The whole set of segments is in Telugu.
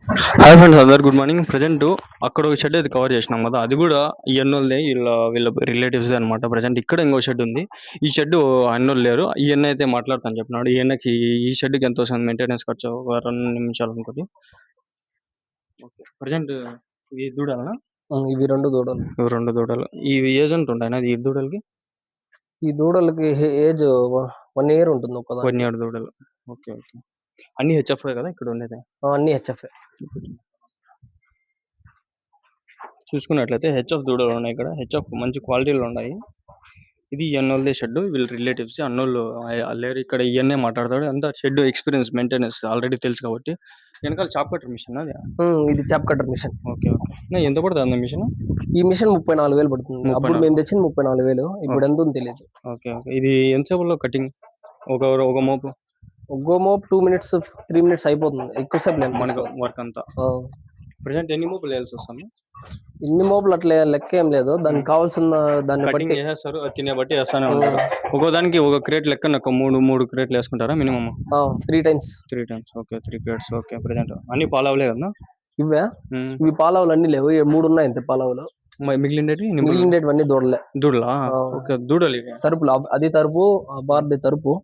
హాయ్ ఫ్రెండ్స్ అందరు గుడ్ మార్నింగ్. ప్రజెంట్ అక్కడ ఒక షెడ్ అయితే కవర్ చేసినాం కదా, అది కూడా ఈ అన్నోళ్ళదే, వీళ్ళ రిలేటివ్స్ అనమాట. ప్రజెంట్ ఇక్కడ ఇంకో షెడ్ ఉంది. ఈ షెడ్ అన్నోళ్ళు లేరు. ఈ అన్న అయితే మాట్లాడతాను చెప్పినాడు. ఈ అన్నకి ఈ షెడ్కి ఎంత వస్తుంది మెయింటెనెన్స్ ఖర్చు, ఒక 2 నిమిషాలు అనుకోండి. ఓకే, ప్రజెంట్ ఈ దూడలనా? ఇవి 2 దూడలు. ఇవి 2 దూడలు. ఇవి ఏజ్ ఎంత ఉంటాయి ఈ దూడలకి? ఈ దూడలకి ఏజ్ 1 ఇయర్ ఉంటుంది. 1 ఇయర్ దూడలు. Okay okay. అన్ని హెచ్ఎఫ్ కదా ఇక్కడ ఉండేది? అన్ని హెచ్ఎఫ్. చూసుకున్నట్లయితే హెచ్ఎఫ్ దూడలు ఉన్నాయి ఇక్కడ. హెచ్ఎఫ్ మంచి క్వాలిటీలో ఉన్నాయి. ఇది అన్నోళ్ళదే షెడ్. వీళ్ళ రిలేటివ్స్ అన్నోళ్ళు లేరు ఇక్కడ. ఇవన్నీ మాట్లాడతాడు అంతా. షెడ్ ఎక్స్పీరియన్స్ మెయింటెనెన్స్ ఆల్రెడీ తెలుసు కాబట్టి. వెనకాల చాప్ కట్టర్ మిషన్ అది? ఇది chop cutter machine. Okay okay. ఎంత పడుతుంది మిషన్? ఈ మిషన్ 34,000 పడుతుంది. అప్పుడు మేము తెచ్చింది 34,000. ఇప్పుడు ఎంత ఉంది తెలియదు. Okay okay. ఇది ఎంతసేపులో కటింగ్? ఒక మోపు? ఒక మోపు 2 minutes 3 minutes అయిపోతుంది. ఎక్కువసేపు లేదు మనకు వర్క్ అంతా. ప్రెసెంట్ ఎన్ని మోపులు వేయాల్సి వస్తుంది? ఇన్ని మోపులు అట్లా లెక్క ఏం లేదు. దానికి కావాల్సిన దాన్ని బట్టి చేస్తారు. తినే బట్టి వేస్తానే ఉంటారు. ఒక్కో దానికి ఒక క్రేట్ లెక్క మూడు క్రేట్లు వేసుకుంటారా minimum? 3 times. Okay, 3 crates. Okay. Present అన్ని పాలవలే కదా? ఇవి పాలవులు అన్ని లేవు. 3 ఉన్నాయి అంతే పాలవులు. మిగిలిండేటివన్నీ దూడలా? ఓకే, దూడలు తరుపులు. అది తరుపు, ఆ బార్ది తరుపు.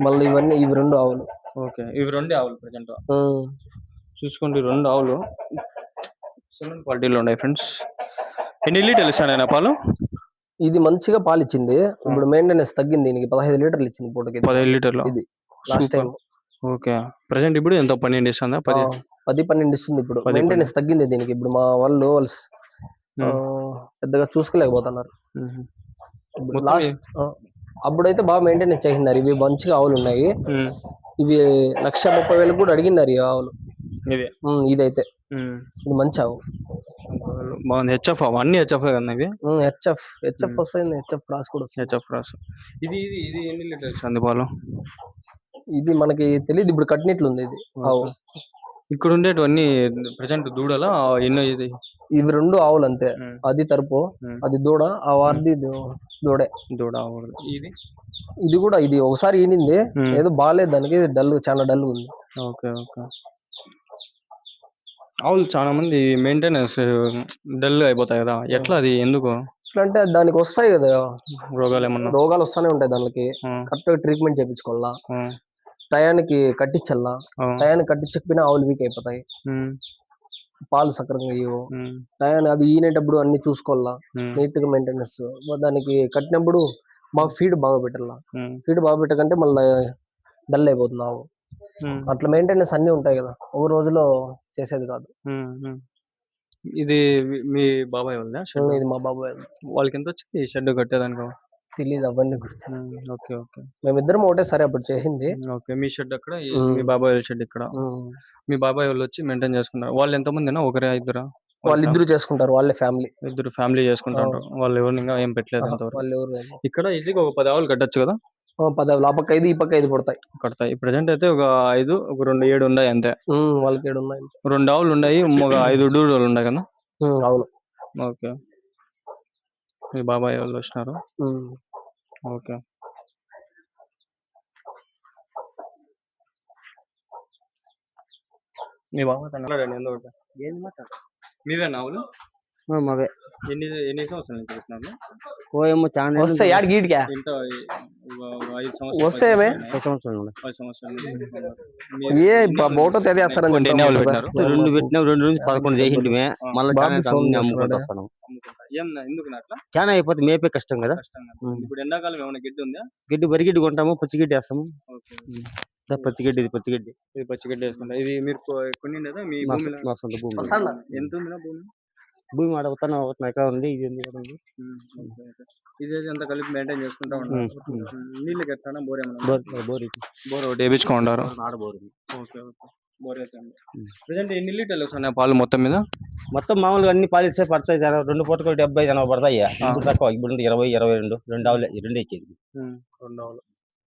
మళ్ళీ ఇవి 2 ఆవులు. ఓకే, ఇవి 2 ఆవులు ప్రెసెంట్. చూసుకోండి, 2 ఆవులు ఎక్సలెంట్ క్వాలిటీలో ఉన్నాయి ఫ్రెండ్స్. ఎన్ని లీటర్లు ఇస్తాడు పాలు? ఇది మంచిగా పాలు ఇచ్చింది. ఇప్పుడు మెయింటెనెన్స్ తగ్గింది. దీనికి 15 లీటర్లు ఇచ్చింది పూటకి. 15 లీటర్లు ఇది లాస్ట్ టైం. ఓకే. ప్రెసెంట్ ఇప్పుడు ఎంత 12 ఇస్తుందా? 10-12 ఇస్తుంది. ఇప్పుడు మెయింటెనెన్స్ తగ్గింది దీనికి. ఇప్పుడు మా వాళ్ళు పెద్దగా చూసుకోలేకపోతున్నారు. అప్పుడైతే బాగా మెయింటెనెన్స్ చేసినారు. ఇవి మంచిగా ఆవులు ఉన్నాయి. ఇవి 1,30,000 కూడా అడిగినారు ఈ ఆవులు. ఇదైతే ఇది మంచి ఆవు. హెచ్ఎఫ్ అన్ని హెచ్ఎఫ్ కదా ఇవి? హెచ్ఎఫ్ వస్తుంది. హెచ్ఎఫ్ క్రాస్ కూడా వస్తుంది. HF cross. ఇది ఎన్ని లీటర్స్ అంది పాలు? ఇది మనకి తెలియదు. ఇప్పుడు కట్టినట్లు ఉంది ఇది ఆవు. ఇక్కడ ఉండేటివన్నీ ప్రెసెంట్ దూడలా? ఎన్నో ఇది? ఇవి 2 ఆవులు అంతే. అది తరుపు, అది దూడ. ఆ వారిది దూడే. ఇది కూడా ఇది ఒకసారి ఈనింది. ఏదో బాగాలేదు దానికి. చాలా డల్ ఉంది. Okay okay. ఆవులు చాలా మంది మెయింటెనెన్స్ డల్ అయిపోతాయి కదా, ఎట్లా? అది ఎందుకు? ఎట్లా అంటే దానికి వస్తాయి కదా రోగాలు. ఏమన్నా రోగాలు వస్తానే ఉంటాయి దానికి. కరెక్ట్ ట్రీట్మెంట్ చేయించుకోవాలా. టయానికి కట్టించల్లా. టయానికి కట్టించకపోయినా ఆవులు వీక్ అయిపోతాయి. పాలు సక్రంగా ఇవ్వవు. టయాన్ని అది ఈనేటప్పుడు అన్ని చూసుకోవాలా. నీట్ గా మెయింటెనెన్స్. దానికి కట్టినప్పుడు బాగా ఫీడ్ బాగా పెట్టాలా. ఫీడ్ బాగా పెట్టకంటే మళ్ళీ డల్ అయిపోతుంది ఆవు. అట్లా మెయింటెనెన్స్ అన్ని ఉంటాయి కదా, ఒక రోజులో చేసేది కాదు. ఇది మీ బాబాయ్ వాళ్ళ? ఇది మా బాబాయ్. వాళ్ళకి ఎంత వచ్చింది ఈ షెడ్ కట్టేదానికి? తెలియదు, అవన్నీ గుర్తు. Okay okay. మేమిద్దరం ఒకటేసారి అప్పుడు చేసింది. ఓకే, మీ షెడ్ అక్కడ, మీ బాబాయ్ వాళ్ళ షెడ్ ఇక్కడ. మీ బాబాయ్ వాళ్ళు వచ్చి మెయింటైన్ చేసుకుంటారు. వాళ్ళు ఎంత మందినా? ఒకరే, ఇద్దరా? వాళ్ళిద్దరు చేసుకుంటారు. వాళ్ళే ఫ్యామిలీ. ఇద్దరు ఫ్యామిలీ చేసుకుంటారు. వాళ్ళు ఎవరిని ఏం పెట్టలేదు. ఇక్కడ ఈజీగా ఒక 10 ఆవులు కట్టచ్చు కదా? 10 ఆవులు. ఆ పక్క 5, ఈ పక్క 5 కడతాయి. ప్రెసెంట్ అయితే ఒక 5, ఒక 2 7 ఉన్నాయి అంతే. వాళ్ళకి 7 ఉన్నాయి. 2 ఆవులు ఉన్నాయి, ఒక 5 దూడలు ఉన్నాయి కదా? అవును. ఓకే. మీ బాబాయ్ వాళ్ళు వచ్చినారు. ఓకే. మీ బాబాయ్ మీవేనా ఆవులు? మావే. ఎన్ని సంవత్సరాల నుంచి పెట్టినారు? ఓయేమో చాలా వస్తాయి. యాడ్ గీడ్గా ఇంత 5 సంవత్సరాలు వస్తాయేమే. 10 సంవత్సరాలు. ఏ బోటో తెదేస్తారని 2 పెట్టినా 2 నుంచి 11 చేసింటిమే. మళ్ళీ అమ్ముకుంటూ వస్తాను. అట్లా చాలా అయిపోతుంది. మేపే కష్టం కదా. ఇప్పుడు ఎండాకాలం ఏమైనా గడ్డి ఉందా? గడ్డి వరిగడ్డి కొంటాము, పచ్చిగడ్డి వేస్తాము. పచ్చిగడ్డి ఇది పచ్చిగడ్డి వేసుకుంటా. ఇది మీరు కొనిండేదా? మీ మా సొంత భూమి. ఎంత ఉంది భూమి? భూమి ఆడవుతాను ఎకరా ఉంది. ఇది ఇది అంతా కలిపి మెయింటైన్ చేసుకుంటా ఉంటారు. నీళ్ళకి ఎట్లా? బోర్ ఒకటి వేయించుకుంటారు. ప్రెసెంట్ ఎన్ని లీటర్లు వస్తున్నాయి పాలు మొత్తం మీద? మొత్తం మామూలుగా అన్ని పాలిస్తే పడతాయి. 2 పూటకు 70-80 పడతాయి. ఇప్పుడు తక్కువ. ఇప్పుడు 20-22 2 ఆవులు. 2 ఎక్కేది. 2 ఆవులు.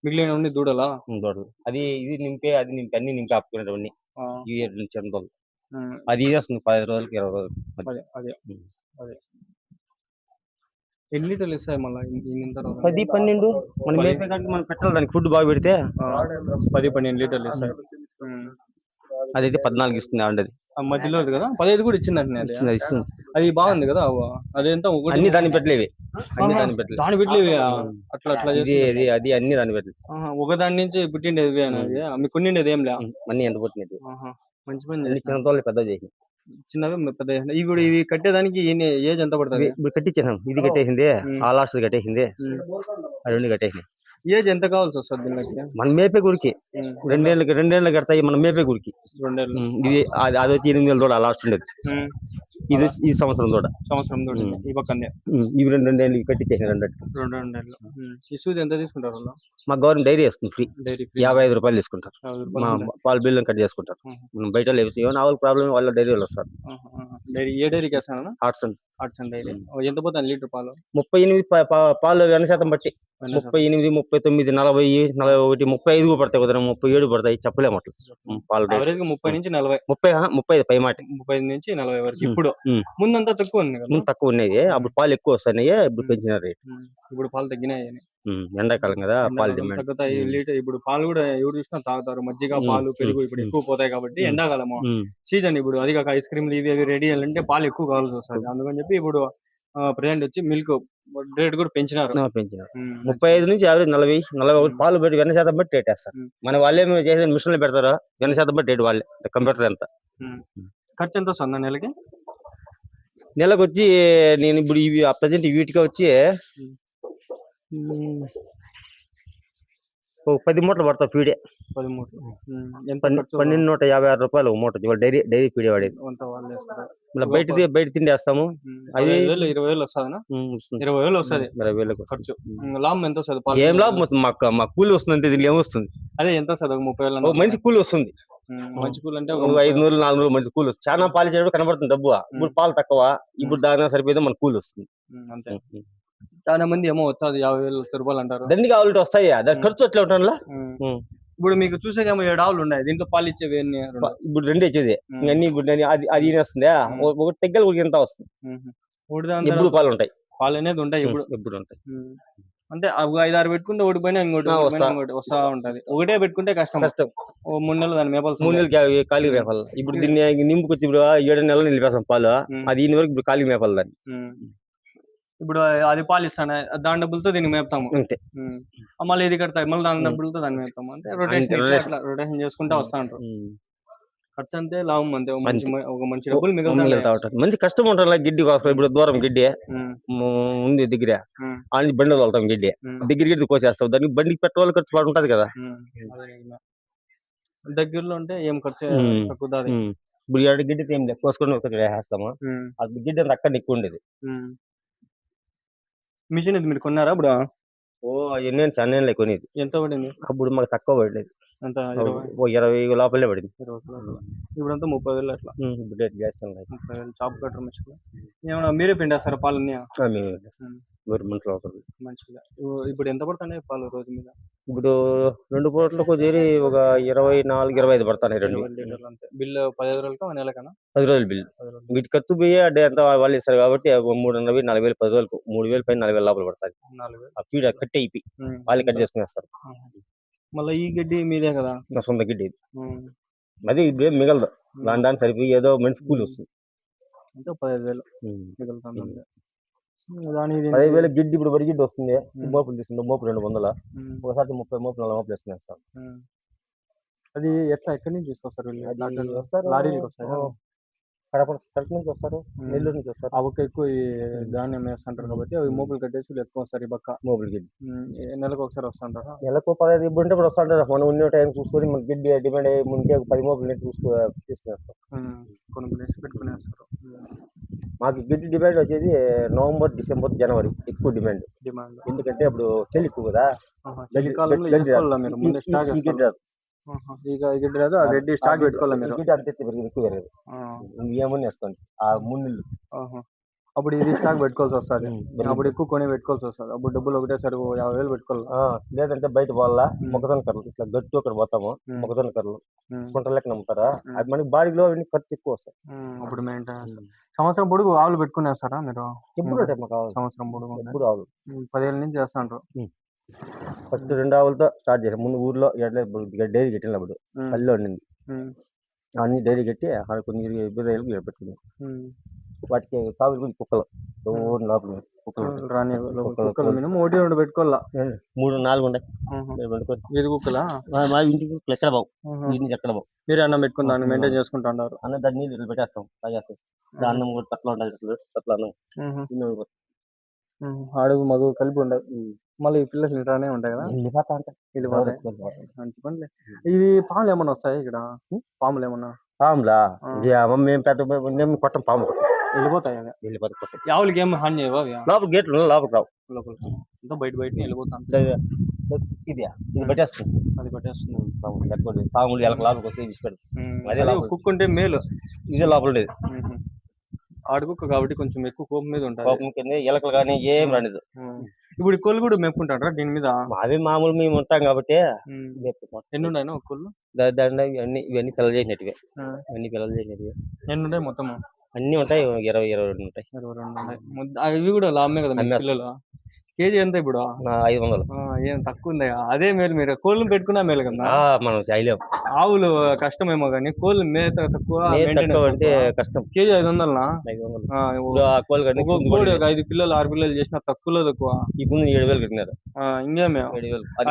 మిగిలిన దూడలా? దూడలు. అది ఇది నింపే, అది నింపి అన్ని నింపి ఆపుకునేటవన్నీ. ఈ 7 నుంచి 8 రోజులు. అది వస్తుంది 10 రోజులకి 20 రోజులు. అదే ఎన్ని లీటర్లు ఇస్తాయి మళ్ళీ? 10-12. మనం మేపే దానికి మనం పెట్టాలి. దానికి ఫుడ్ బాగా పెడితే 10-12 లీటర్లు ఇస్తాయి. అదైతే 14 ఇస్తుంది. ఆ మధ్యలో కదా 15 కూడా ఇచ్చిందంటే అది ఇస్తుంది. అది బాగుంది కదా అదేంత ఒకటి అన్ని దాన్ని పెట్టలేవి, అన్ని దాన్ని పెట్టలేదు. దాని పెట్టలేవి అట్లా అట్లా ఇది ఇది అది అన్ని దాన్ని పెట్టలేదు. ఒక దాని నుంచి పుట్టిండేది అనేది మీకు కొన్నిండేది ఏం లే అన్ని ఎండ పుట్టినది. మంచి పని అన్ని చేసినారు. చిన్న తోళ్ళు పెద్ద చేసి చిన్నవి పెద్ద ఇప్పుడు ఇవి కట్టేదానికి ఏజ్ ఎంత పడుతుంది ఇప్పుడు కట్టించాం. ఇది కట్టేసింది, ఆ లాస్ట్ కట్టేసింది, ఆ రెండు కట్టేసింది. ఏజ్ ఎంత కావాల్సి వస్తుంది దీనికి మనం మేపే గురికి రెండేళ్ళు కడతాయి, మనం మేపే గురికి. 2 ఏళ్ళు ఇది అది వచ్చి 8 నెలల తోడ లాస్ట్ ఉండేది. ఇది ఈ సంవత్సరం తోడ ఈ పక్కనే ఇవి రెండేళ్ళు కట్టించేసిన 2 ఏళ్ళు ఈ సూది ఎంత తీసుకుంటారు వాళ్ళు మా గవర్నమెంట్ డైరీ వేస్తుంది ఫ్రీ, డైరీ 55 రూపాయలు తీసుకుంటారు. మా పాలు బిల్లు కట్ చేసుకుంటారు. మనం బయట ఏమైనా ఆవుల ప్రాబ్లం వాళ్ళ డైరీ వాళ్ళు వస్తారు. డైరీ ఏ డైరీకి వేస్తాను హార్ట్స్ ఆర్ట్స్ డైరీ ఎంత పోతాను లీటర్ పాలు 38 పాలు 100% బట్టి 38, 39, 40, 41, 35 పడతాయి, కుదరం 37 పడతాయి, చెప్పలేము అట్లా. పాలు యావరేజ్ గా 30 నుంచి 40 35 పై మాట 35 నుంచి 40 వరకు ఇప్పుడు ముందంతా తక్కువ ఉంది కదా ముందు తక్కువ ఉన్నాయి, అప్పుడు పాలు ఎక్కువ వస్తున్నాయి, ఇప్పుడు పెంచిన రేట్. ఇప్పుడు పాలు తగ్గినాయి ఎండాకాలం కదా పాలు డిమాండ్ తగ్గుతాయి లీటర్. ఇప్పుడు పాలు కూడా ఎవరు చూసినా తాగుతారు, మజ్జిగ పాలు పెరుగు ఇప్పుడు ఎక్కువ పోతాయి కాబట్టి ఎండాకాలము సీజన్. ఇప్పుడు అది కాక ఐస్ క్రీమ్లు ఇవి రెడీ అయ్యాలంటే పాలు ఎక్కువ కావాల్సి వస్తుంది. అందుకని చెప్పి ఇప్పుడు ప్రెసెంట్ వచ్చి మిల్క్ రేట్ కూడా పెంచినారు. 35 నుంచి యావరేజ్ 40 పాలు బట్టి 100% బట్టి రేట్ వేస్తారు. మన వాళ్ళే చేసే మిషన్లు పెడతారు, 100% బట్టి రేట్ వాళ్ళే. కంప్యూటర్ ఎంత ఖర్చు ఎంత వస్తుంది నెలకి? నెలకు వచ్చి నేను ఇప్పుడు ఇవి ప్రజెంట్ వీటికి వచ్చి 10 మూటలు పడతావు ఫీడే. 10 మూటలు 1256 రూపాయలు ఒక మూట. డైరీ ఫీడే వాడేది. బయట తిండి వేస్తాము, అవి 20,000 వస్తుందా? 20,000 వస్తుంది. 20,000 ఖర్చు. లాభం ఎంత వస్తుంది? ఏం లాభం వస్తుంది? మా కూలి వస్తుంది అంతే, దీనికి ఏమొస్తుంది? అదే ఎంత వస్తుంది? 30,000 మంచి కూలి వస్తుంది. మంచి కూలి అంటే 500, 400 మంచి కూలి వస్తుంది. చాలా పాలు చేయడం కనబడుతుంది డబ్బు. ఇప్పుడు పాలు తక్కువ, ఇప్పుడు దాని సరిపోతే మన కూలి వస్తుంది అంతే. చాలా మంది ఏమో వచ్చాది 50,000 రూపాయలు అంటారు. దండి కావాలంటే వస్తాయా, దాని ఖర్చు అట్లా ఉంటాను. ఇప్పుడు మీకు చూసాకేమో 7 ఆవులు ఉన్నాయి, దీంట్లో పాలు ఇచ్చేవి ఇప్పుడు 2 ఇచ్చేది అన్ని. ఇప్పుడు అది వస్తుంది, ఒకటి తెగ్గలు ఎంత వస్తుంది, ఎప్పుడు పాలు ఉంటాయి, పాలు అనేది ఉంటాయి ఎప్పుడు ఉంటాయి. అంటే 5-6 పెట్టుకుంటే ఒకటి పైన ఇంకోటి వస్తా ఉంటది. ఒకటే పెట్టుకుంటే కష్టం. 3 నెలలు దాన్ని మేపాలి, 3 నెలలు ఖాళీ మేపాలి. ఇప్పుడు దీన్ని నింపుకొచ్చి ఇప్పుడు 7 నెలలు నిలిపేస్తాం పాలు, అది ఇన్ని వరకు ఇప్పుడు ఖాళీ మేపాలి దాన్ని. ఇప్పుడు అది పాలు ఇస్తాను, దాని డబ్బులతో దీన్ని మేపుతాము అంతే. మళ్ళీ ఇది కడతాయి, మళ్ళీ దాని డబ్బులతో దాన్ని మేపుతాము. అంటే రొటేషన్ చేసుకుంటా వస్తా ఉంటారు. ఖర్చు అంతే, లాభం అంతే. ఒక మంచి డబ్బులు మిగులుతా ఉంటుంది. మంచి కష్టం ఉంటుంది గిడ్డి కోసం. ఇప్పుడు దూరం గిడ్డి ఉంది దగ్గర, అని బండి వెళ్తాం, గిడ్డి దగ్గర కోసేస్తాం, దానికి బండికి పెట్రోల్ ఖర్చు బాగా ఉంటది కదా. దగ్గరలో ఉంటే ఏం ఖర్చు తక్కువ. ఇప్పుడు 2 గిడ్డి ఏం కోసుకొని ఒకటి వేసేస్తాము, అది గిడ్డి అంత అక్కడ ఎక్కువ ఉండేది. మిషన్ ఇది మీరు కొన్నారా ఇప్పుడు? ఎన్ని చాలా కొనేది. ఎంత పడింది అప్పుడు మాకు తక్కువ పడలేదు, ఎంత 20 లోపలే పడింది. ఇప్పుడంతా 30,000 అట్లా. 30,000 చాప్ కట్టర్ మిషన్. ఏమన్నా మీరే పిండేస్తారా పాలన్నీ? మంచిగా. ఇప్పుడు ఎంత పడుతున్నాయి పాలు రోజు మీద? ఇప్పుడు 2 పూటలకు చేరి ఒక 24, 25 పడతాయి. 2 లీటర్లు అంతే. బిల్లు 15 రోజులకా నెలకనా? 10 రోజులు బిల్లు. వీటి ఖర్చు పోయి అడ్డే అంతా వాళ్ళు ఇస్తారు కాబట్టి 3,90,000, 40,000, 10 రోజులకు 3,000 పైన 4,000 లోపల పడుతుంది. ఆ ఫీడ్ కట్టి అయిపోయి వాళ్ళు కట్ చేసుకునేస్తారు. మళ్ళీ ఈ గడ్డి మీదే కదా? నా సొంత గిడ్డి ఇది. అది ఇప్పుడు ఏం మిగలదు, దాని సరిపోయి ఏదో మంచి కూలి వస్తుంది. అంటే 15,000 మిగులుతుంది. 15,000 గిడ్డి. ఇప్పుడు వరి గిడ్డి వస్తుంది, మోపులు తీసుకుంటాం, మోపు 200, ఒకసారి 30 మోపులు 40 మోపులు వేసుకునేస్తాం. అది ఎట్లా, ఎక్కడి నుంచి తీసుకొస్తారు? లారీలకు వస్తాయి, కడప నుంచి వస్తారు, నెల్లూరు నుంచి వస్తారు. ఆ ఒక్క ఎక్కువ ధాన్యం వేస్తుంటారు కాబట్టి అవి మోపులు కట్టేసి ఎక్కువ వస్తారు. ఈ పక్క మోపులు గిడ్డి నెలకు ఒకసారి వస్తుంటారు. నెలకు 15 ఇప్పుడు ఉంటే ఇప్పుడు వస్తుంటారు. మనం ఉన్న టైం చూసుకొని మన గిడ్డి డిమాండ్ అయ్యి ముందే 10 మోపులు నెట్టి తీసుకునేస్తాం, కొనుక్కునేసి పెట్టుకునేస్తారు. మాకు గిడ్డి డిమాండ్ వచ్చేది నవంబర్, డిసెంబర్, జనవరి ఎక్కువ డిమాండ్. ఎందుకంటే అప్పుడు చలి ఎక్కువ కదా. గిడ్డి రాదు, ఆ గడ్డి స్టాక్ పెట్టుకోవాలి మీరు. ఎక్కువ పెరగదు, ఏమని వేసుకోండి ఆ 3 నెలలు. అప్పుడు ఇది స్టాక్ పెట్టుకోవాల్సి వస్తుంది, అప్పుడు ఎక్కువ కొని పెట్టుకోవాల్సి వస్తుంది. అప్పుడు డబ్బులు ఒకటేసారి 50,000 పెట్టుకోవాలి. లేదంటే బయట పోవాలా, మొక్కజొన్న కర్రలు ఇట్లా గట్టు అక్కడ పోతాము, మొక్కజొన్న కర్రలు కుంటల లెక్క నమ్ముతారా, అది మనకి బాడీలో ఖర్చు ఎక్కువ వస్తాయి. అప్పుడు మెయింటెనెన్స్. సంవత్సరం పొడుగు ఆవులు పెట్టుకునేస్తారా మీరు? ఎప్పుడు సంవత్సరం పొడుగు ఎప్పుడు ఆవులు 10 ఏళ్ళ నుంచి చేస్తాంటారు. ఫస్ట్ 2 ఆవులతో స్టార్ట్ చేసాం. ముందు ఊర్లో డైరీ కట్టినప్పుడు పల్లెలో ఉండింది. అన్ని డైరీ కట్టి ఆడ కొన్ని ఇబ్బంది పెట్టుకుని వాటికి తాగులు కూడా కుక్కలు ఎవరు లోపల కుక్కలు రాని కుక్కలు, కుక్కలు మినిమం ఒకటి రెండు పెట్టుకోవాలా. 3, 4 ఉన్నాయి. వీధి కుక్కలా? మా ఇంటికి ఎక్కడ బావు ఇంటికి ఎక్కడ బావు మీరే అన్నం పెట్టుకుని దాన్ని మెయింటైన్ చేసుకుంటా ఉన్నారు. అన్న దాన్ని నీళ్ళు పెట్టేస్తాం తాగేస్తాం. అన్నం కూడా తక్కువ ఉంటుంది తక్కువ అన్నం అడుగు మగు కలిపి ఉండదు. మళ్ళీ ఈ పిల్లలు ఇలానే ఉంటాయి కదా, వెళ్ళిపోతా ఉంటాయి. వెళ్ళిపోతాయి. మంచి పనులే. ఇవి పాములు ఏమన్నా వస్తాయి ఇక్కడ? పాములు ఏమన్నా? పాములా? మేము పెద్ద కొట్టం పాము వెళ్ళిపోతాయి. వెళ్ళిపోతాయి కొట్టం. ఆవులకి ఏమి హాని చేయవా అవి? లోపల గేట్లు లోపలికి రావు. లోపలికి అంతా బయట వెళ్ళిపోతాం. ఇది పెట్టేస్తుంది. అది పట్టేస్తుంది. పాములు ఎలక లోపలికి వస్తే తీసుకెళ్ళి అదే కుక్క ఉంటే మేలు. ఇదే లోపల ఉండేది. ఆడుకుక్క కాబట్టి కొంచెం ఎక్కువ కోపం మీద ఉంటుంది. కోపం కింద ఎలకలు కానీ ఏం రానిది. ఇప్పుడు కోళ్ళు కూడా మెప్పుకుంటారా దీని మీద? అవి మామూలు మేము ఉంటాం కాబట్టి. ఎన్ని ఉన్నాయి కోళ్ళు? ఇవన్నీ పిల్లలు చేసినట్టువే. అన్ని పిల్లలు చేసినట్టువే. ఎన్ని ఉంటాయి మొత్తం? అన్ని ఉంటాయి 20-22 ఉంటాయి. 22 ఉంటాయి. అవి కూడా లాభమే కదా పిల్లలు. కేజీ ఎంత ఇప్పుడు? 500. ఏం తక్కువ ఉందా? అదే మేలు. మీరు కోళ్ళను పెట్టుకున్నా మేలు కదా. మనం చేయలేము. ఆవులు కష్టమేమో కానీ కోళ్ళు మేత తక్కువ అంటే కష్టం. కేజీ 500. 500 కోడి ఒక 5 పిల్లలు 6 పిల్లలు చేసినా తక్కువలో తక్కువ. ఇప్పుడు 7,000 కట్టినారు. ఇంకేమే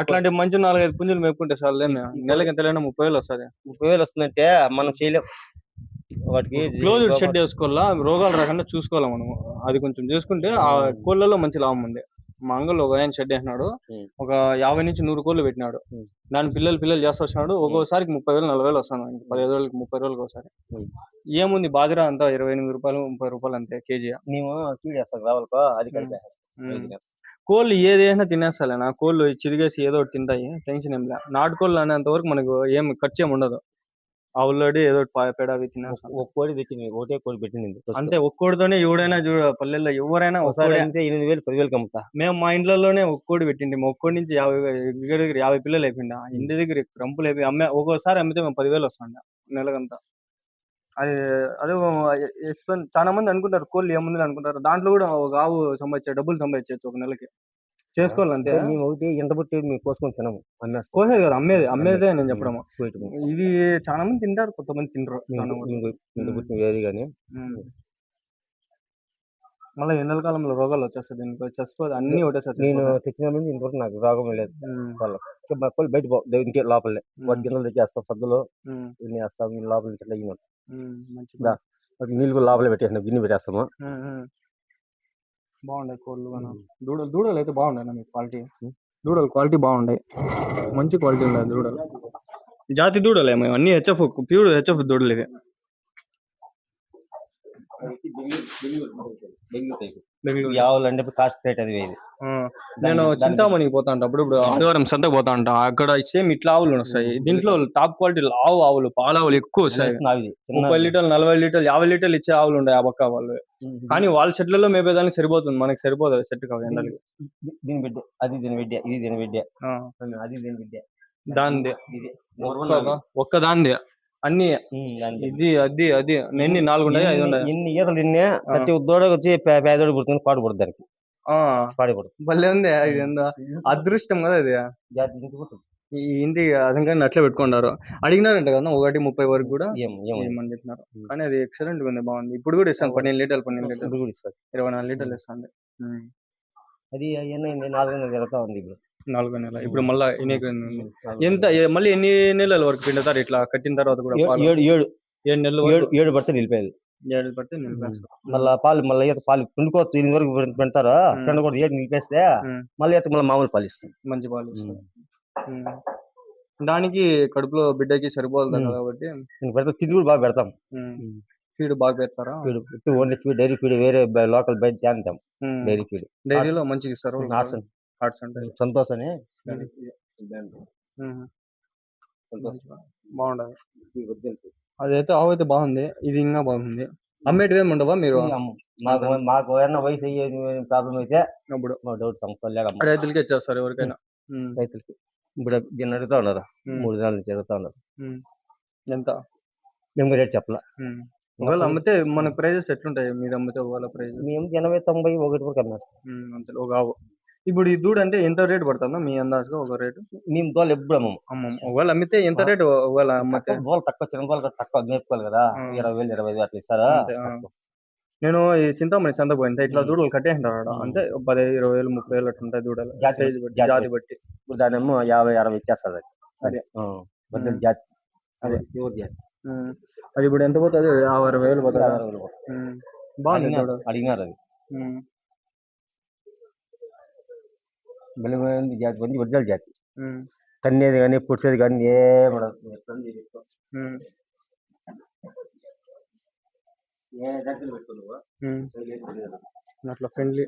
అట్లాంటి మంచి 4-5 పుంజులు మేపుకుంటే చాలే. నెలకి ఎంత లేనా 30,000 వస్తుంది. 30,000 వస్తుందంటే మనం చేయలేం. వాటికి క్లోజ్ షెడ్ వేసుకోవాలా, రోగాలు రాకుండా చూసుకోవాలి మనం. అది కొంచెం చూసుకుంటే ఆ కోళ్ళలో మంచి లాభం ఉంది. మా అంగల్ ఒక ఆయన షెడ్ వేసినాడు. ఒక 50 నుంచి 100 కోళ్ళు పెట్టినాడు. దాని పిల్లలు చేస్తూ వచ్చినాడు. ఒక్కోసారికి 30,000-40,000 వస్తాను. 15 రోజులకి 30 రోజులకి ఒకసారి. ఏముంది బాజరా అంతా 28 రూపాయలు 30 రూపాయలు అంతే కేజీ. మేము కోళ్ళు ఏదైనా తినేస్తాలేనా? కోళ్ళు చిరిగేసి ఏదో ఒకటి తింటాయి, టెన్షన్ ఏం లే. నాటుకోళ్ళు అనేంత వరకు మనకు ఏం ఖర్చు ఏమి ఉండదు. ఆల్రెడీ ఏదో పేడ అవి తినేస్తాం. ఒక కోడి తెచ్చింది, ఒకటే కోడి పెట్టింది అంతే. ఒక్కోడితోనే ఎవడైనా పల్లెల్లో ఎవరైనా 8,000-10,000 అమ్ముతా. మేము మా ఇంట్లోనే ఒక్కోడి పెట్టింది. ఒక్కోడి నుంచి 50 పిల్లలు అయిపోయింది. ఇంటి దగ్గర రంపులు అయిపోయి ఒక్కోసారి అమ్మితే మేము 10,000 వస్తుండే నెలకంతా. అది అదే ఎక్స్పెన్స్. చాలా మంది అనుకుంటారు కోళ్ళు ఏముంది అనుకుంటారు. దాంట్లో కూడా ఒక ఆవు డబ్బులు సంపాదించవచ్చు ఒక నెలకి. చేసుకోవాలంటే మేము ఒకటి ఎంత బట్టి మేము కోసుకొని తినము. కోసేది కదా, అమ్మేదే నేను చెప్పడము. ఇది చాలా మంది తింటారు, కొంతమంది తినరు. కానీ మళ్ళీ ఎండల కాలంలో రోగాలు వచ్చేస్తాయి దీనికి. చచ్చిపోతుంది అన్ని ఒకటేసారి. నేను తెచ్చిన నుంచి ఇంతవరకు నాకు రోగం లేదు. కోళ్ళు బయట ఇంకే లోపలే వాటి గిన్నెలు తెచ్చేస్తాం. సద్దులు ఇన్ని వేస్తాం. లోపల నుంచి మంచిగా నీళ్ళు కూడా లోపలే పెట్టేస్తాం. గిన్నె పెట్టేస్తాము. బాగుంటాయి కోళ్ళు. దూడలు అయితే బాగుంటాయి. మీకు క్వాలిటీ దూడలు క్వాలిటీ బాగుంటాయి. మంచి క్వాలిటీ ఉన్నాయి దూడలు. జాతి దూడలు ఏమో అన్ని హెచ్ఎఫ్, ప్యూర్ హెచ్ఎఫ్ దూడలు ఇవి. ఆవులంటే కాస్ట్ రేట్ అది వేది. నేను చింతామణికి పోతా ఉంటా అప్పుడు ఆదివారం సంతకు పోతా ఉంటా. అక్కడ సేమ్ ఇట్లా ఆవులు వస్తాయి. దీంట్లో టాప్ క్వాలిటీ ఆవులు పాలావులు ఎక్కువ వస్తాయి. 30 లీటర్లు 40 లీటర్లు 50 లీటర్లు ఇచ్చే ఆవులు ఉంటాయి ఆ పక్క వాళ్ళు. కానీ వాళ్ళ షెడ్లలో మేపేదానికి సరిపోతుంది, మనకి సరిపోదు. సెట్ కావు ఎండలకి. దీని బిడ్డ అది, దీని బిడ్డ ఇది, దీని బిడ్డ అది, దీని బిడ్డ దాంది ఒక్క దాంది అన్ని. ఇది అది అది ఎన్ని 4 ఉన్నాయి 5 ఉన్నాయి. ఇన్ని ఈతలు నిన్నే ప్రతి దూడ వచ్చి పేదోడు పుడుతుంది, పాడు పడుతుంది దానికి. పాడిపడుతుంది. భలే ఉంది. అదృష్టం కదా ఇది. ఈ ఇంటికి అదంగా అట్లే పెట్టుకున్నారు. అడిగినారంట కదా 1.30 వరకు కూడా ఏమని చెప్పినారు. కానీ అది ఎక్సలెంట్ ఉంది, బాగుంది. ఇప్పుడు కూడా ఇస్తాను 12 లీటర్లు 24 లీటర్లు ఇస్తుంది. అది 4 జరుగుతా ఉంది. 4 నెలలు ఇప్పుడు మళ్ళీ ఎంత మళ్ళీ ఎన్ని నెలల వరకు పిండుతారు ఇట్లా కట్టిన తర్వాత కూడా? 7 నెలలు 7 పడితే నిలిపేది. 7 పడితే నిలిపేస్తారు. మళ్ళీ పాలు పిండుకోవచ్చు. 8 వరకు పెడతారు. పిండకూడదు. 7 నిలిపేస్తే మళ్ళీ మళ్ళీ మామూలు పాలు ఇస్తుంది. మంచి పాలు ఇస్తుంది. దానికి కడుపులో బిడ్డకి సరిపోతుంది కాబట్టి తిండి కూడా బాగా పెడతాం. ఫీడ్ బాగా పెడతారా? ఓన్లీ ఫీడ్, డైరీ ఫీడ్ వేరే లోకల్ బయట తేంతాం. డైరీ ఫీడ్ డైరీలో మంచిగా ఇస్తారు. హార్ట్స్ అంటే సంతోష్ అని బాగుండదు. అదైతే ఆవు అయితే బాగుంది. ఇది ఇంకా బాగుంది. అమ్మేటివి ఏమి ఉండవా మీరు? మాకు ఏమన్నా వయసు ప్రాబ్లం అయితే అప్పుడు డౌట్ సంస్థలు రైతులకి ఇచ్చేస్తారు ఎవరికైనా. రైతులకి ఇప్పుడు దీన్ని అడుగుతా ఉన్నారు. 3 దినాల నుంచి అడుగుతా ఉన్నారు. ఎంత? మేము రేట్ చెప్పలా. ఒకవేళ అమ్మితే మన ప్రైజెస్ ఎట్లుంటాయి? మీరు అమ్మితే ఒకవేళ ప్రైజ్? మేము 80-90 1 వరకు అమ్మేస్తాం. అంతే ఒక ఆవు. ఇప్పుడు ఈ దూడ అంటే ఎంత రేటు పడుతుందా మీ అందాజుగా ఒక రేటు? మేము దోలు ఎప్పుడు అమ్మము. అమ్మమ్మ ఒకవేళ అమ్మితే ఎంత రేటు ఒకవేళ అమ్మితే? దోలు తక్కువ, చిన్న దోలు తక్కువ మేపుకోవాలి కదా, 20,000 25,000 అట్లా ఇస్తారా. అంతే. నేను ఈ చింతామణి చంద పోయింటే ఇట్లా దూడలు కట్టేసింటారు అంటే 10, 20,000, 30,000 అట్లా ఉంటాయి దూడలు సైజు బట్టి, జాతి బట్టి. ఇప్పుడు దాని ఏమో 50, 60 ఇచ్చేస్తుంది అది. అదే బద్దెల జాతి, అదే ప్యూర్ జాతి. అది ఇప్పుడు ఎంత పోతుంది? 60,000 పోతుంది. 60,000 బాగుంది దూడ. అడిగినారు అది. బలమైన జాతి, మంచి ఒరిజినల్ జాతి. తన్నేది కానీ పుడిచేది కానీ ఏమడదు. ఏ జాతిలో పెట్టుకున్నావా అట్లా ఫ్రెండ్లీ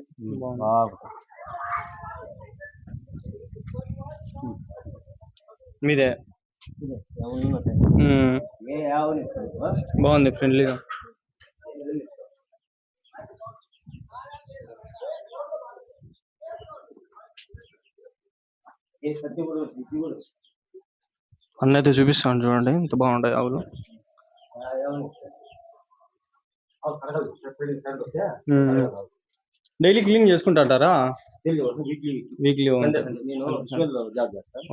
మీదే బాగుంది ఫ్రెండ్లీగా. అన్నైతే చూపిస్తాను చూడండి, ఇంత బాగుంటాయి ఆవులు. డైలీ క్లీన్ చేసుకుంటారా? వీక్లీ.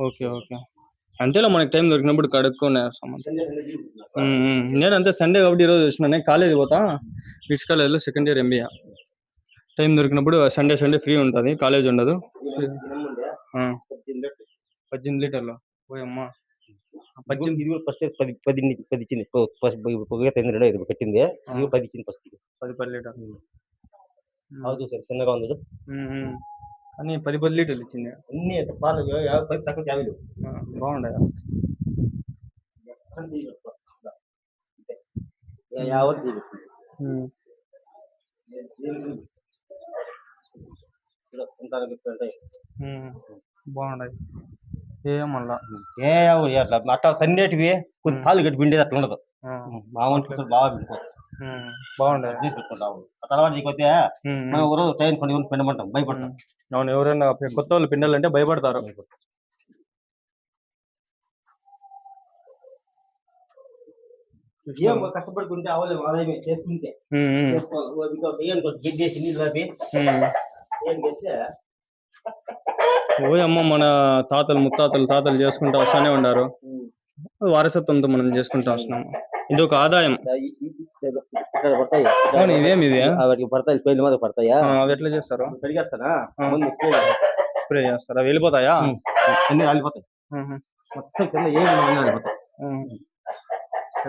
ఓకే ఓకే, అంతేలా మనకి టైం దొరికినప్పుడు కడుక్కొని వేస్తాం. నేను అంతే సండే కాబట్టి ఈరోజు వచ్చిన. నేను కాలేజీ పోతా, బిట్స్ కాలేజ్లో సెకండ్ ఇయర్ MBA. టైం దొరికినప్పుడు సండే ఫ్రీ ఉంటుంది, కాలేజ్ ఉండదు. 18 లీటర్లు పోయమ్మా. 18 ఫస్ట్ 10 ఇచ్చింది. కట్టింది 10 ఇచ్చింది ఫస్ట్. 10 లీటర్లు చూసారు, చిన్నగా ఉంది అని 10 లీటర్లు ఇచ్చింది. అన్ని పాలు 10 తక్కువ 50. బాగుండే. బాగుండాయి ఏమల్లా అట్లా తన్నేటివి కొంచెం పాలు గట్టి పిండేది అట్లా ఉండదు. మా వంటి బాగా పిండుకోవచ్చు. బాగుండే తర్వాత నీకొస్తే మనం ఎవరో టైం కొన్ని పిండమంటాం, భయపడతాం. అవును, ఎవరైనా కొత్త వాళ్ళు పిండాలంటే భయపడతారు. ఏం కష్టపడుకుంటే అవలే ఆదాయమే చేసుకుంటే గిడ్డేసి నీళ్ళు ఏం చేస్తే ఓయమ్మ, మన తాతలు చేసుకుంటూ వస్తానే ఉన్నారు. వారసత్వంతో మనం చేసుకుంటూ వస్తున్నాము. ఇది ఒక ఆదాయం. పడతాయి. ఇదేమి ఇది వాటికి పడతాయి, పెళ్లి మీద పడతాయా? అవి ఎట్లా చేస్తారు? పెరిగేస్తానా స్ప్రే చేస్తారా? వెళ్ళిపోతాయా? అన్ని రాలిపోతాయి మొత్తం కింద, ఏమి రాలిపోతాయి.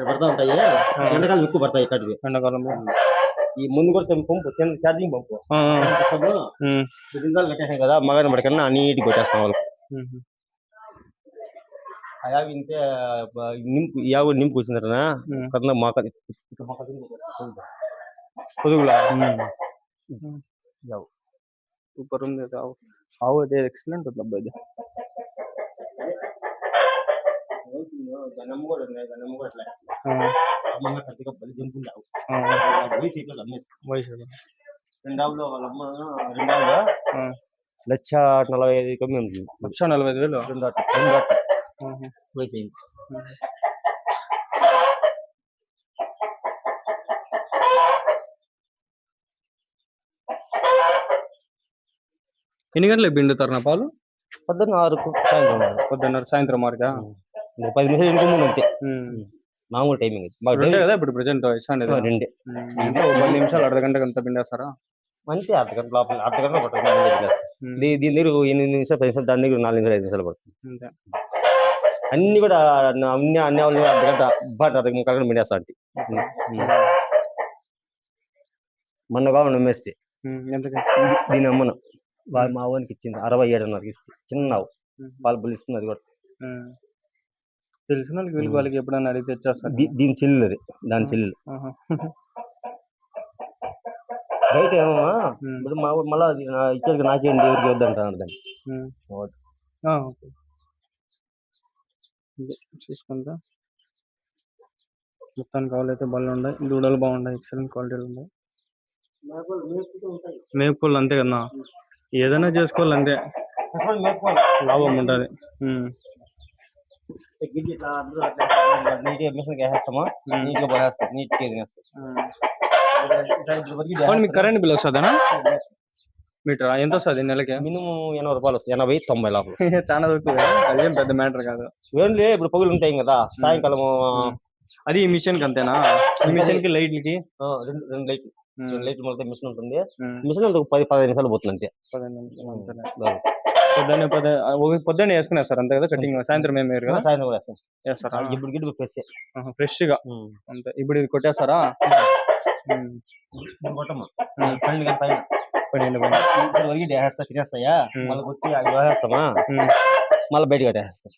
పడతా ఉంటాయి. ఎండాకాలం ఎక్కువ పడతాయి ఇక్కడికి. ఎండాకాలంలో ఈ ముందు కూడా పంపు, ఛార్జింగ్ పంపు గింజాలు కట్టేసాం కదా, మగని పడికన్నా నీటికి కొట్టేస్తాం వాళ్ళకి. యావి ఇంతే నింపు, యావ నింపుకు వచ్చిందటనా కన్నా మాక పొదుగులా సూపర్ ఉంది. ఆవు అయితే ఎక్సలెంట్ ఉంది అబ్బాయి. రెండావులో వాళ్ళ అమ్మ 1,45,000 కమ్మి ఉంది. 1,45,000 రెండు వయసు అయింది. ఎన్ని గంటలకు పిండుతారు నా పాలు? పొద్దున్న 6కు, సాయంత్రం 6కా? 10 నిమిషాలు ఇంకొంది అంతే. మామూలు టైమింగ్ కదా ఇప్పుడు ప్రెసెంట్ ఇస్తాను. 2 10 నిమిషాలు, అర్ధగంటకు అంతా పిండేస్తారా? అంతే, అర్ధగంట లోపల, అర్ధగంటలో పడుతుంది. దీని దగ్గర 8 నిమిషాలు 10 నిమిషాలు, దాని దగ్గర 4 నిమిషాలు 5 నిమిషాలు పడుతుంది. అన్ని కూడా అన్ని వాళ్ళు అర్ధగంట అర్ధగంట పిండేస్తా అంటే. మొన్న కావాలి నమ్మేస్తే దీని అమ్మను మా ఊరికి ఇచ్చింది 67,500 ఇస్తే. చిన్న పాలు బలిస్తుంది. అది కూడా తెలిసిన వాళ్ళకి ఎప్పుడైనా అడిగితే తెచ్చేస్తారు. దీని చెల్లెలు, అది దాని చెల్లెలు. బయట ఏమో మళ్ళా ఇక్కడికి నాకేంటి, ఎవరికి వద్దంటాను దాన్ని. చూసుకుంటా మొత్తానికి కావాలైతే బళ్ళు ఉన్నాయి, దూడలు బాగున్నాయి, ఎక్సలెంట్ క్వాలిటీలు ఉన్నాయి. మేపుకోళ్ళు అంతే కన్నా, ఏదైనా చేసుకోవాలంటే లాభం ఉంటుంది. మీకు కరెంట్ బిల్ వస్తుందా? మీటర్ ఎంత వస్తుంది నెలకి? మినిమం 80 రూపాయలు వస్తాయి, 80, 90 లోపల. చాలా తక్కువ, అదేం పెద్ద మ్యాటర్ కాదు. ఓన్లీ ఇప్పుడు పగులు ఉంటాయి కదా, సాయంకాలం అది ఈ మిషన్ కి అంతేనా? ఈ మిషన్ కి లైట్లకి రెండు లైట్లు మొదటి మిషన్ ఉంటుంది. మిషన్ 10-15 నిమిషాలు పోతుంది అంతే. 15 నిమిషాలు. పొద్దున్నే వేసుకునేస్తారు అంతే కదా కటింగ్? సాయంత్రం ఏం వేరు కదా? సాయంత్రం కూడా వేస్తారా? ఇప్పుడు గిడ్డు ఫ్రెష్ గా అంతే. ఇప్పుడు ఇది కొట్టేస్తారా? తినేస్తాయా, మళ్ళీ కొట్టి అవి వేసేస్తామా, మళ్ళీ బయటకు కట్టేస్తాం.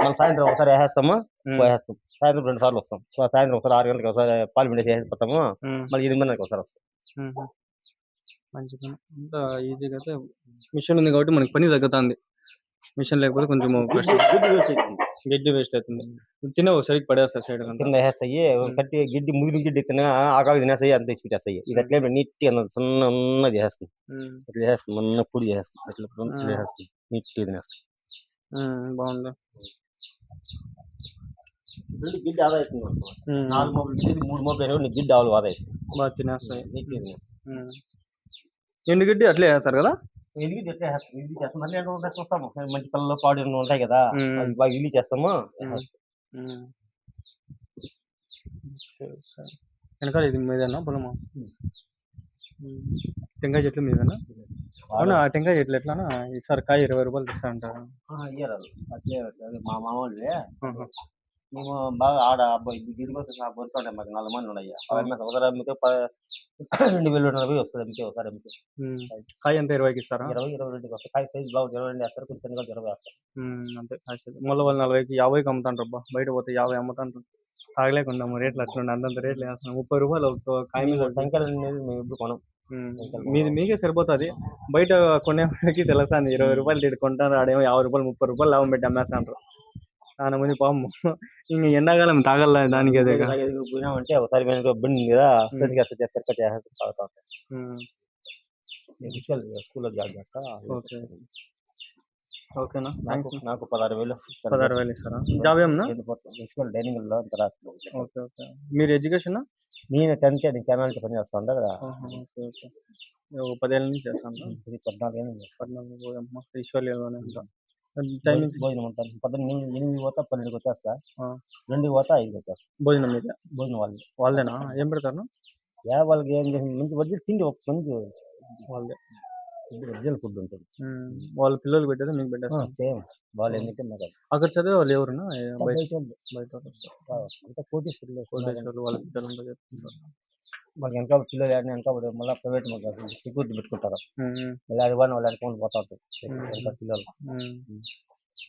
మళ్ళీ సాయంత్రం ఒకసారి వేసేస్తాము, వేసేస్తాం. సాయంత్రం 2 సార్లు వస్తాం. సాయంత్రం ఒకసారి 6 గంటలకు ఒకసారి పాలు పిండి వేసేస్తాము, మళ్ళీ 8 గంటలకు ఒకసారి వస్తాం. మంచి పని. అంతా ఈజీగా అయితే మిషన్ ఉంది కాబట్టి మనకి పని తగ్గుతుంది. మిషన్ లేకపోతే కొంచెం గడ్డి వేస్ట్ అవుతుంది. తినవు సరిగ్గా పడేస్తారు సైడ్ కింద వేస్తాయి, కట్టి గిడ్డి ముదిరి గిడ్డి తినగా ఆకాలు తినేస్తాయి, అంత ఇచ్చి పెట్టేస్తాయి. ఇది అట్లే నీట్గా సన్న చేసేస్తుంది, ఇట్లా చేస్తుంది, మొన్న పొడి చేస్తుంది, అట్లా చేస్తుంది, నీట్గా తినేస్తుంది. బాగుంది. గిడ్డి ఆదా అవుతుంది. 4 మోపులు గిడ్డి 3 మోపులు అయినా గిడ్డి ఆవులు ఆదా అవుతుంది, బాగా తినేస్తాయి. నీట్గా తినేస్తాయి. ఎండుగడ్డి అట్లే వేస్తారు కదా? ఇల్లు చేస్తాం, మళ్ళీ చూస్తాము మంచి కళ్ళలో పాడు ఉంటాయి కదా, బాగా ఇల్లు చేస్తాము. వెనకాల ఇది మీదేనా పొలమా? టెంకాయ చెట్లు మీదేనా? అవునా, ఆ టెంకాయ చెట్లు ఎట్లానా ఈసారి కాయ 20 రూపాయలు ఇస్తా అంటారు. ఇయ్యరాదు అట్లే, మా మామూలువే. మేము బాగా ఆడ గిడి కోసం బొరుతుండే, మాకు 4 మంది ఉన్నాయి. ఒకసారి అమ్మితే 2,200 వస్తుంది, అమ్మితే ఒకసారి అమ్మితే. కాయ ఎంత 20కి ఇస్తారా? 20-22 వస్తాయి. కాయ సైజ్ బాగా 22 వేస్తారు, కొంచెం 20 వేస్తారు. అంతే. మళ్ళీ వాళ్ళు 40కి 50కి అమ్ముతాంటారు. బయట పోతే 50 అమ్ముతాంటారు. తాగలేకుండా రేట్లు అట్లుండే, అంతంత రేట్లు వేస్తున్నాం. 30 రూపాయలు కాయ మీద. సంఖ్యలు అనేది మేము ఎప్పుడు కొనం, మీకే సరిపోతుంది. బయట కొనేవాళ్ళకి తెలుస్తుంది 20 రూపాయలు తిట్టుకుంటారు, ఆడేమో 50 రూపాయలు 30 రూపాయలు లాభం పెట్టి అమ్మేస్తాంటారు. చాలా మంది పాపం ఇంక ఎండాకాలం తాగల దానికి అదే పోయినామంటే ఒకసారి బండి కదా తాగుతాం. స్కూల్లో జాబ్ చేస్తా. ఓకేనా? నాకు 16,000 ఇస్తారా? జాబ్ ఏమన్నా? డైనింగ్ లో ఓకే. మీరు ఎడ్యుకేషన్? నేను 10th కెనాలిటీ పని చేస్తాను కదా. 10 ఏళ్ళ నుంచి చేస్తాను. 14 ఈశ్వర్యలోనే టైమింగ్స్ భోజనం ఉంటాను. 8 పోతా, 12కి వచ్చేస్తా, 2కి పోతా, 5కి వచ్చేస్తా. భోజనం మీద? భోజనం వాళ్ళేనా? ఏం పెడతారు? వాళ్ళకి ఏం చేసి మంచి వద్ద తిండి, ఒక మంచి వాళ్ళదే ఒరిజినల్ ఫుడ్ ఉంటుంది. వాళ్ళ పిల్లలు పెట్టేది మీకు పెట్టేస్తారు? సేమ్ వాళ్ళు. ఎందుకంటే నాకు అక్కడ చదివే వాళ్ళు ఎవరున్నా బయట అంతా కోటీశ్వరులు వాళ్ళ పిల్లలు చెప్తుంటారు. మాకు వెనక పిల్లలు వెనక మళ్ళీ ప్రైవేట్ మాకు సెక్యూరిటీ పెట్టుకుంటారు. మళ్ళీ అది వాళ్ళు అకౌంట్ పోతా ఉంటారు పిల్లలు.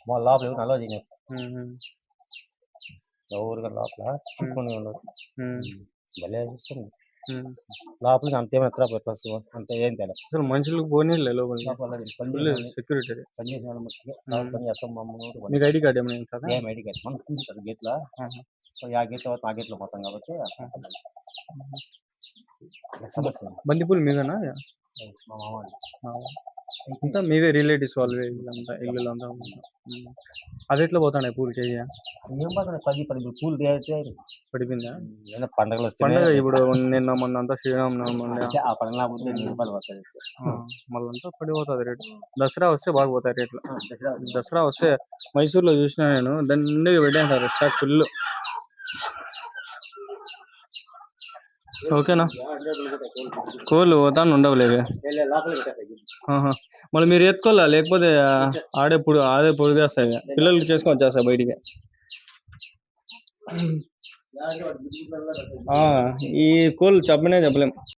మా లోపల ఎవరు అలో చేయలేదు, ఎవరుగా లోపల చూసుకొని ఉన్నారు. భలే ఇష్టం లోపలికి అంతేమో ఎత్రా పెట్టచ్చు, అంత ఏం తేడా. అసలు మనుషులకు పోనీ సెక్యూరిటీ పని చేసిన పని చేస్తాం. మీకు ఐడి కార్డ్ ఏమైనా? ఏం ఐడి కార్డ్ మనం చూపిస్తారు గేట్లో, ఆ గేట్లో ఆ గేట్లో పోతాం కాబట్టి సమస్య. బంతిపూలు మీదేనా? మా మామ అంతా మీవే రిలేటివ్స్ వాళ్ళే ఇల్లు అంతా? అది ఎట్లా పోతాయి పూలు కేజీ? ఏం పోతున్నాయి 10 పూలు పడిపోయిందా? పండుగలు పండుగ ఇప్పుడు నిన్న మొన్న అంతా శ్రీరామనవమి, ఆ పండుగ 2 రూపాయలు పడుతుంది, మళ్ళీ అంతా పడిపోతుంది రేటు. దసరా వస్తే బాగా పోతాయి రేట్లు. దసరా వస్తే మైసూర్లో చూసినా నేను, దండిగా పెట్టేస్తారు స్టాక్ ఫుల్. ఓకేనా? కోళ్ళు పోతాను ఉండవులేవి. మళ్ళీ మీరు ఎత్తుకోవాలా, లేకపోతే ఆడే పొడిగేస్తాయి, పిల్లలకి చేసుకొని వచ్చేస్తాయి బయటికి. ఈ కోళ్ళు చెప్పలేం.